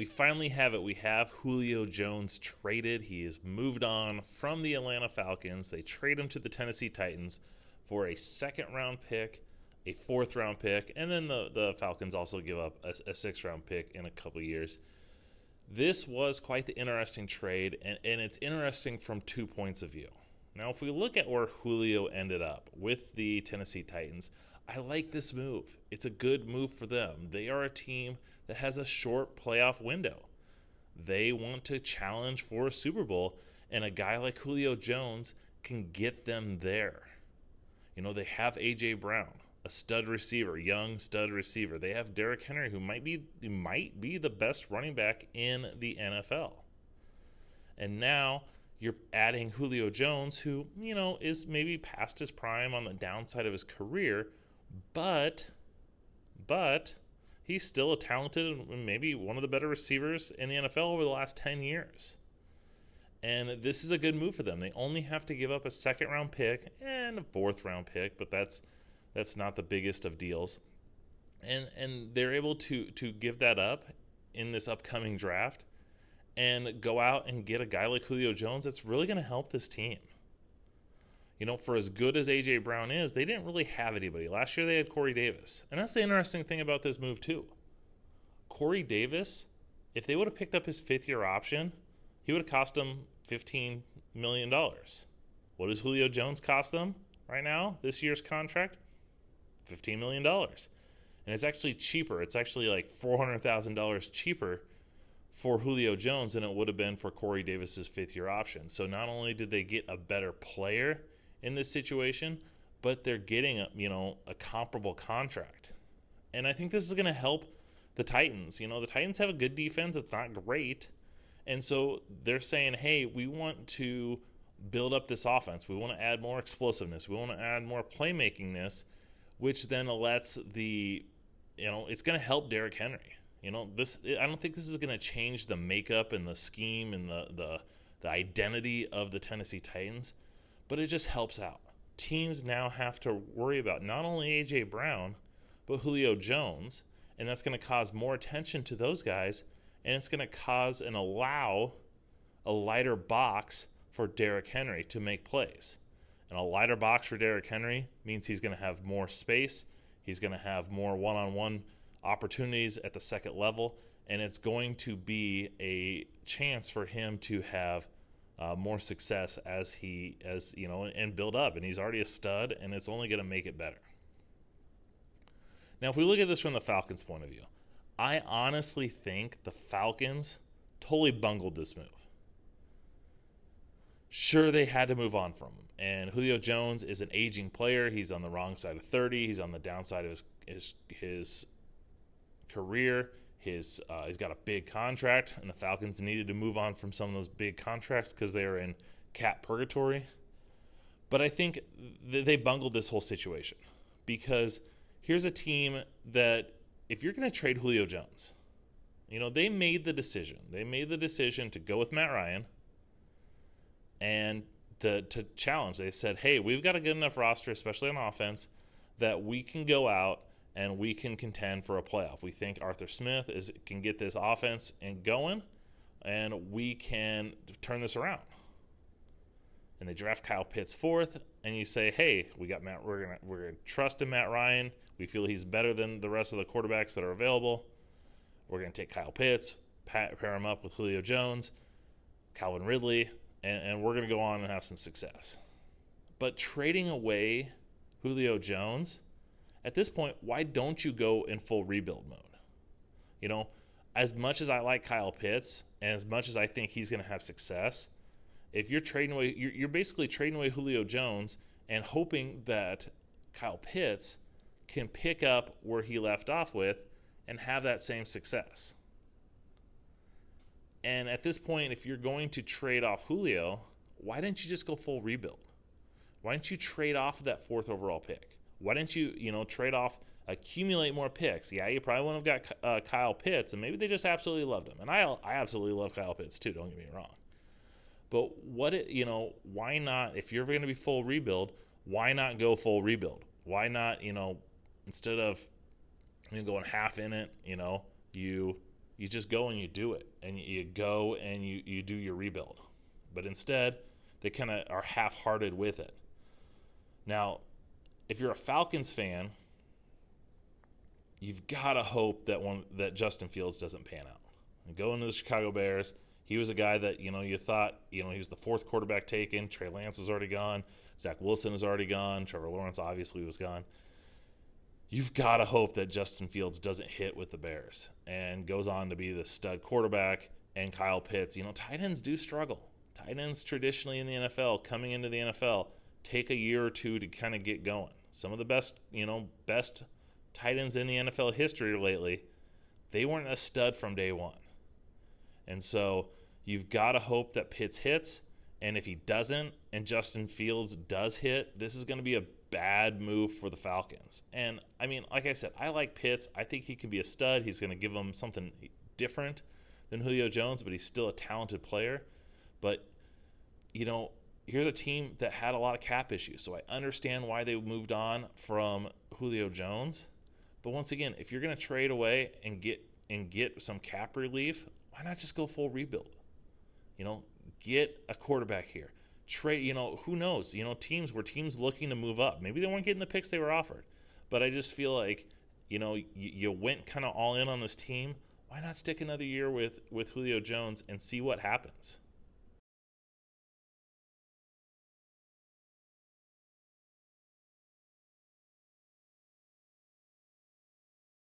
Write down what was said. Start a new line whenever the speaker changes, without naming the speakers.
finally have it. We have Julio Jones traded. He has moved on from the Atlanta Falcons. They trade him to the Tennessee Titans for a second-round pick, a fourth-round pick, and then the Falcons also give up a sixth-round pick in a couple years. This was quite the interesting trade, and it's interesting from 2 points of view. Now, if we look at where Julio ended up with the Tennessee Titans, I like this move. It's a good move for them. They are a team that has a short playoff window. They want to challenge for a Super Bowl, and a guy like Julio Jones can get them there. They have A.J. Brown, a stud receiver, young stud receiver. They have Derrick Henry, who might be the best running back in the NFL. And now you're adding Julio Jones, who, is maybe past his prime on the downside of his career, but he's still a talented and maybe one of the better receivers in the NFL over the last 10 years. And this is a good move for them. They only have to give up a second-round pick and a fourth-round pick, but that's not the biggest of deals. And they're able to give that up in this upcoming draft and go out and get a guy like Julio Jones that's really going to help this team. For as good as A.J. Brown is, they didn't really have anybody. Last year they had Corey Davis. And that's the interesting thing about this move too. Corey Davis, if they would have picked up his fifth-year option, he would have cost them $15 million. What does Julio Jones cost them right now, this year's contract? $15 million. And it's actually cheaper. It's actually like $400,000 cheaper for Julio Jones than it would have been for Corey Davis's fifth-year option. So not only did they get a better player in this situation, but they're getting a comparable contract. And I think this is going to help the Titans. The Titans have a good defense. It's not great. And so they're saying, hey, we want to build up this offense. We want to add more explosiveness. We want to add more playmakingness, which then lets it's going to help Derrick Henry. I don't think this is going to change the makeup and the scheme and the identity of the Tennessee Titans, but it just helps out. Teams now have to worry about not only A.J. Brown, but Julio Jones, and that's going to cause more attention to those guys, and it's going to cause and allow a lighter box for Derrick Henry to make plays. And a lighter box for Derrick Henry means he's going to have more space, he's going to have more one-on-one opportunities at the second level, and it's going to be a chance for him to have more success and build up. And he's already a stud, and it's only going to make it better. Now, if we look at this from the Falcons' point of view, I honestly think the Falcons totally bungled this move. Sure, they had to move on from him. And Julio Jones is an aging player. He's on the wrong side of 30. He's on the downside of his career. He's got a big contract, and the Falcons needed to move on from some of those big contracts because they were in cap purgatory. But I think they bungled this whole situation, because here's a team that, if you're going to trade Julio Jones, they made the decision. They made the decision to go with Matt Ryan and to challenge. They said, hey, we've got a good enough roster, especially on offense, that we can go out and we can contend for a playoff. We think Arthur Smith can get this offense going, and we can turn this around. And they draft Kyle Pitts fourth, and you say, hey, we got Matt. We're gonna trust in Matt Ryan. We feel he's better than the rest of the quarterbacks that are available. We're gonna take Kyle Pitts, pair him up with Julio Jones, Calvin Ridley, and we're gonna go on and have some success. But trading away Julio Jones, at this point, why don't you go in full rebuild mode? As much as I like Kyle Pitts, and as much as I think he's gonna have success, if you're trading away, you're basically trading away Julio Jones and hoping that Kyle Pitts can pick up where he left off with and have that same success. And at this point, if you're going to trade off Julio, why didn't you just go full rebuild? Why didn't you trade off of that fourth overall pick? Why didn't you, trade off, accumulate more picks? Yeah, you probably wouldn't have got Kyle Pitts, and maybe they just absolutely loved him. And I absolutely love Kyle Pitts too, don't get me wrong. But why not, if you're going to be full rebuild, why not go full rebuild? Why not, instead of going half in it, you You just go and you do it, and you go and you do your rebuild. But instead, they kind of are half-hearted with it. Now, if you're a Falcons fan, you've got to hope that Justin Fields doesn't pan out. And going to the Chicago Bears, he was a guy that, you thought, he was the fourth quarterback taken. Trey Lance is already gone. Zach Wilson is already gone. Trevor Lawrence obviously was gone. You've got to hope that Justin Fields doesn't hit with the Bears and goes on to be the stud quarterback. And Kyle Pitts, tight ends do struggle. Tight ends traditionally in the NFL, coming into the NFL, take a year or two to kind of get going. Some of the best tight ends in the NFL history lately, they weren't a stud from day one. And so you've got to hope that Pitts hits. And if he doesn't and Justin Fields does hit, this is going to be a bad move for the Falcons. And, like I said, I like Pitts. I think he can be a stud. He's going to give them something different than Julio Jones, but he's still a talented player. But, here's a team that had a lot of cap issues. So I understand why they moved on from Julio Jones. But once again, if you're going to trade away and get some cap relief, why not just go full rebuild? Get a quarterback here. Trade, who knows? Teams looking to move up. Maybe they weren't getting the picks they were offered. But I just feel like, you went kind of all in on this team. Why not stick another year with Julio Jones and see what happens?